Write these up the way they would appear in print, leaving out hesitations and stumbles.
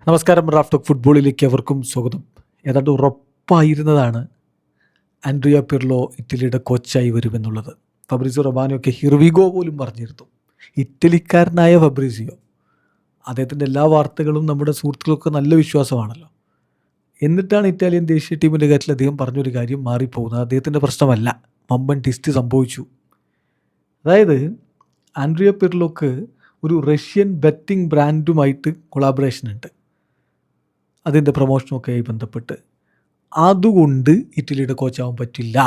നമസ്കാരം. Raf talk ഫുട്ബോളിലേക്ക് അവർക്കും സ്വാഗതം. ഏതാണ്ട് ഉറപ്പായിരുന്നതാണ് ആൻഡ്രിയ പിർലോ ഇറ്റലിയുടെ കോച്ചായി വരുമെന്നുള്ളത്. ഫബ്രിസിയോ റൊമാനോയൊക്കെ ഹിർവിഗോ പോലും പറഞ്ഞിരുന്നു. ഇറ്റലിക്കാരനായ ഫബ്രിസിയോ, അദ്ദേഹത്തിൻ്റെ എല്ലാ വാർത്തകളും നമ്മുടെ സുഹൃത്തുക്കൾക്ക് നല്ല വിശ്വാസമാണല്ലോ. എന്നിട്ടാണ് ഇറ്റാലിയൻ ദേശീയ ടീമിൻ്റെ കാര്യത്തിൽ അദ്ദേഹം പറഞ്ഞൊരു കാര്യം മാറിപ്പോകുന്നത്. അദ്ദേഹത്തിൻ്റെ പ്രശ്നമല്ല, വമ്പൻ ട്വിസ്റ്റ് സംഭവിച്ചു. അതായത് ആൻഡ്രിയ പിർലോക്ക് ഒരു റഷ്യൻ ബെറ്റിംഗ് ബ്രാൻഡുമായിട്ട് കൊളാബറേഷൻ ഉണ്ട്, അതിൻ്റെ പ്രൊമോഷനൊക്കെയായി ബന്ധപ്പെട്ട്. അതുകൊണ്ട് ഇറ്റലിയുടെ കോച്ചാവാൻ പറ്റില്ല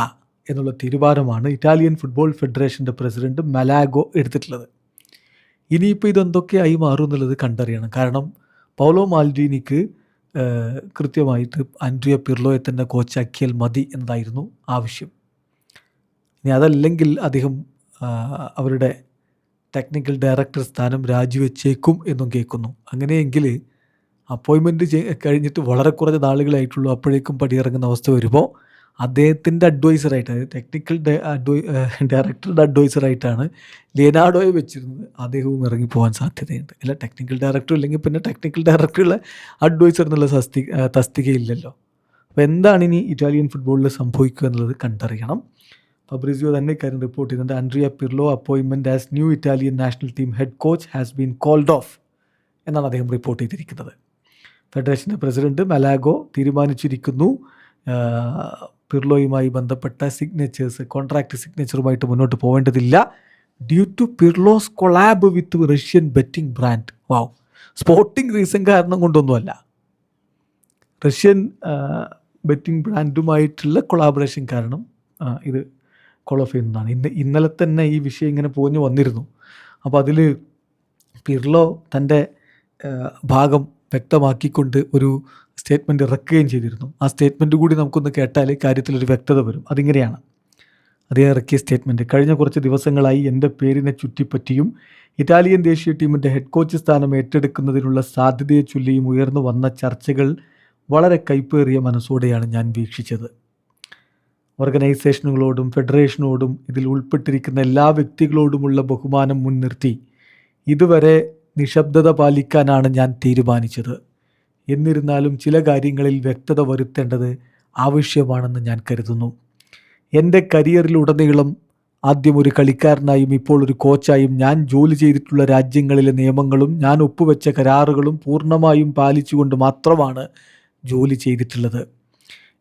എന്നുള്ള തീരുമാനമാണ് ഇറ്റാലിയൻ ഫുട്ബോൾ ഫെഡറേഷൻ്റെ പ്രസിഡന്റ് മലാഗോ എടുത്തിട്ടുള്ളത്. ഇനിയിപ്പോൾ ഇതെന്തൊക്കെയായി മാറും എന്നുള്ളത് കണ്ടറിയണം. കാരണം പൗലോ മാൽഡീനിക്ക് കൃത്യമായിട്ട് ആൻഡ്രിയ പിർലോയെ തന്നെ കോച്ചാക്കിയാൽ മതി എന്നതായിരുന്നു ആവശ്യം. ഇനി അതല്ലെങ്കിൽ അദ്ദേഹം അവരുടെ ടെക്നിക്കൽ ഡയറക്ടർ സ്ഥാനം രാജിവെച്ചേക്കും എന്നും കേൾക്കുന്നു. അങ്ങനെയെങ്കിൽ അപ്പോയിൻമെൻറ്റ് കഴിഞ്ഞിട്ട് വളരെ കുറച്ച് നാളുകളായിട്ടുള്ളൂ, അപ്പോഴേക്കും പടിയിറങ്ങുന്ന അവസ്ഥ വരുമ്പോൾ അദ്ദേഹത്തിൻ്റെ അഡ്വൈസറായിട്ട്, അതായത് ടെക്നിക്കൽ ഡയറക്ടറുടെ അഡ്വൈസറായിട്ടാണ് ലിയനാർഡോയെ വെച്ചിരുന്നത്. അദ്ദേഹവും ഇറങ്ങിപ്പോകാൻ സാധ്യതയുണ്ട്. അല്ല, ടെക്നിക്കൽ ഡയറക്ടർ ഇല്ലെങ്കിൽ പിന്നെ ടെക്നിക്കൽ ഡയറക്ടറുടെ അഡ്വൈസർ എന്നുള്ള തസ്തികയില്ലല്ലോ. അപ്പോൾ എന്താണ് ഇനി ഇറ്റാലിയൻ ഫുട്ബോളിൽ സംഭവിക്കുക എന്നുള്ളത് കണ്ടറിയണം. ഫബ്രിസിയോ തന്നെ ഇക്കാര്യം റിപ്പോർട്ട് ചെയ്യുന്നുണ്ട്. Andrea Pirlo appointment as new Italian national team head coach has been called off എന്നാണ് അദ്ദേഹം റിപ്പോർട്ട് ചെയ്തിരിക്കുന്നത്. ഫെഡറേഷൻ്റെ പ്രസിഡന്റ് മലാഗോ തീരുമാനിച്ചിരിക്കുന്നു പിർലോയുമായി ബന്ധപ്പെട്ട കോൺട്രാക്ട് സിഗ്നേച്ചറുമായിട്ട് മുന്നോട്ട് പോകേണ്ടതില്ല due to Pirlo's collab with Russian betting brand. Wow, sporting reason കാരണം കൊണ്ടൊന്നുമല്ല, റഷ്യൻ ബെറ്റിംഗ് ബ്രാൻഡുമായിട്ടുള്ള കൊളാബറേഷൻ കാരണം ഇത് കോൾ ഓഫ് ചെയ്യുന്നതാണ്. ഇന്നലെ തന്നെ ഈ വിഷയം ഇങ്ങനെ പോഞ്ഞു വന്നിരുന്നു. അപ്പോൾ അതിൽ പിർലോ തൻ്റെ ഭാഗം വ്യക്തമാക്കിക്കൊണ്ട് ഒരു സ്റ്റേറ്റ്മെൻറ്റ് ഇറക്കുകയും ചെയ്തിരുന്നു. ആ സ്റ്റേറ്റ്മെൻറ്റ് കൂടി നമുക്കൊന്ന് കേട്ടാൽ കാര്യത്തിലൊരു വ്യക്തത വരും. അതിങ്ങനെയാണ് അദ്ദേഹം ഇറക്കിയ സ്റ്റേറ്റ്മെൻറ്റ്: കഴിഞ്ഞ കുറച്ച് ദിവസങ്ങളായി എൻ്റെ പേരിനെ ചുറ്റിപ്പറ്റിയും ഇറ്റാലിയൻ ദേശീയ ടീമിൻ്റെ ഹെഡ് കോച്ച് സ്ഥാനം ഏറ്റെടുക്കുന്നതിനുള്ള സാധ്യതയെ ചൊല്ലിയും ഉയർന്നു വന്ന ചർച്ചകൾ വളരെ കൈപ്പേറിയ മനസ്സോടെയാണ് ഞാൻ വീക്ഷിച്ചത്. ഓർഗനൈസേഷനുകളോടും ഫെഡറേഷനോടും ഇതിൽ ഉൾപ്പെട്ടിരിക്കുന്ന എല്ലാ വ്യക്തികളോടുമുള്ള ബഹുമാനം മുൻനിർത്തി ഇതുവരെ നിശബ്ദത പാലിക്കാനാണ് ഞാൻ തീരുമാനിച്ചത്. എന്നിരുന്നാലും ചില കാര്യങ്ങളിൽ വ്യക്തത വരുത്തേണ്ടത് ആവശ്യമാണെന്ന് ഞാൻ കരുതുന്നു. എൻ്റെ കരിയറിലുടനീളം ആദ്യം ഒരു കളിക്കാരനായും ഇപ്പോൾ ഒരു കോച്ചായും ഞാൻ ജോലി ചെയ്തിട്ടുള്ള രാജ്യങ്ങളിലെ നിയമങ്ങളും ഞാൻ ഒപ്പുവെച്ച കരാറുകളും പൂർണ്ണമായും പാലിച്ചുകൊണ്ട് മാത്രമാണ് ജോലി ചെയ്തിട്ടുള്ളത്.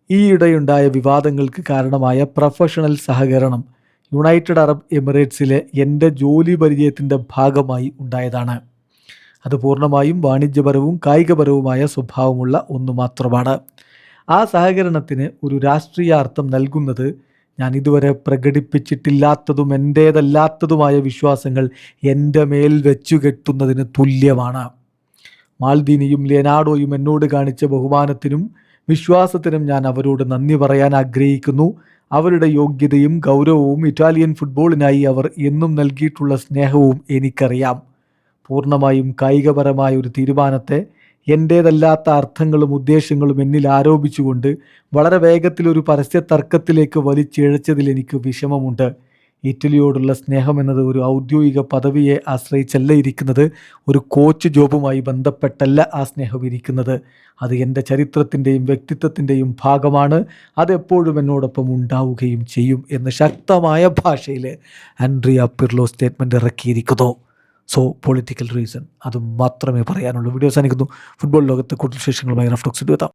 ഈയിടെയുണ്ടായ വിവാദങ്ങൾക്ക് കാരണമായ പ്രൊഫഷണൽ സഹകരണം യുണൈറ്റഡ് അറബ് എമിറേറ്റ്സിലെ എൻ്റെ ജോലി പരിചയത്തിൻ്റെ ഭാഗമായി ഉണ്ടായതാണ്. അത് പൂർണ്ണമായും വാണിജ്യപരവും കായികപരവുമായ സ്വഭാവമുള്ള ഒന്ന് മാത്രമാണ്. ആ സഹകരണത്തിന് ഒരു രാഷ്ട്രീയ അർത്ഥം നൽകുന്നത് ഞാൻ ഇതുവരെ പ്രകടിപ്പിച്ചിട്ടില്ലാത്തതും എൻ്റേതല്ലാത്തതുമായ വിശ്വാസങ്ങൾ എൻ്റെ മേൽ വെച്ചുകെട്ടുന്നതിന് തുല്യമാണ്. മാൽദീനിയും ലിയനാർഡോയും എന്നോട് കാണിച്ച ബഹുമാനത്തിനും വിശ്വാസത്തിനും ഞാൻ അവരോട് നന്ദി പറയാൻ ആഗ്രഹിക്കുന്നു. അവരുടെ യോഗ്യതയും ഗൗരവവും ഇറ്റാലിയൻ ഫുട്ബോളിനായി അവർ എന്നും നൽകിയിട്ടുള്ള സ്നേഹവും എനിക്കറിയാം. പൂർണ്ണമായും കായികപരമായ ഒരു തീരുമാനത്തെ എൻ്റേതല്ലാത്ത അർത്ഥങ്ങളും ഉദ്ദേശങ്ങളും എന്നിൽ ആരോപിച്ചുകൊണ്ട് വളരെ വേഗത്തിലൊരു പരസ്യ തർക്കത്തിലേക്ക് വലിച്ചിഴച്ചതിൽ എനിക്ക് വിഷമമുണ്ട്. ഇറ്റലിയോടുള്ള സ്നേഹം എന്നത് ഒരു ഔദ്യോഗിക പദവിയെ ആശ്രയിച്ചല്ല ഇരിക്കുന്നത്, ഒരു കോച്ച് ജോബുമായി ബന്ധപ്പെട്ടല്ല ആ സ്നേഹം ഇരിക്കുന്നത്. അത് എൻ്റെ ചരിത്രത്തിൻ്റെയും വ്യക്തിത്വത്തിൻ്റെയും ഭാഗമാണ്. അതെപ്പോഴും എന്നോടൊപ്പം ഉണ്ടാവുകയും ചെയ്യും എന്ന് ശക്തമായ ഭാഷയിൽ ആൻഡ്രിയ പിർലോ സ്റ്റേറ്റ്മെൻറ്റ് ഇറക്കിയിരിക്കുന്നു. സോ പൊളിറ്റിക്കൽ റീസൺ, അത് മാത്രമേ പറയാനുള്ളൂ. വീഡിയോ അവസാനിക്കുന്നു. ഫുട്ബോൾ ലോകത്തെ കൂടുതൽ വിശേഷങ്ങളുമായി റാഫ് ടോക്സ് എത്താം.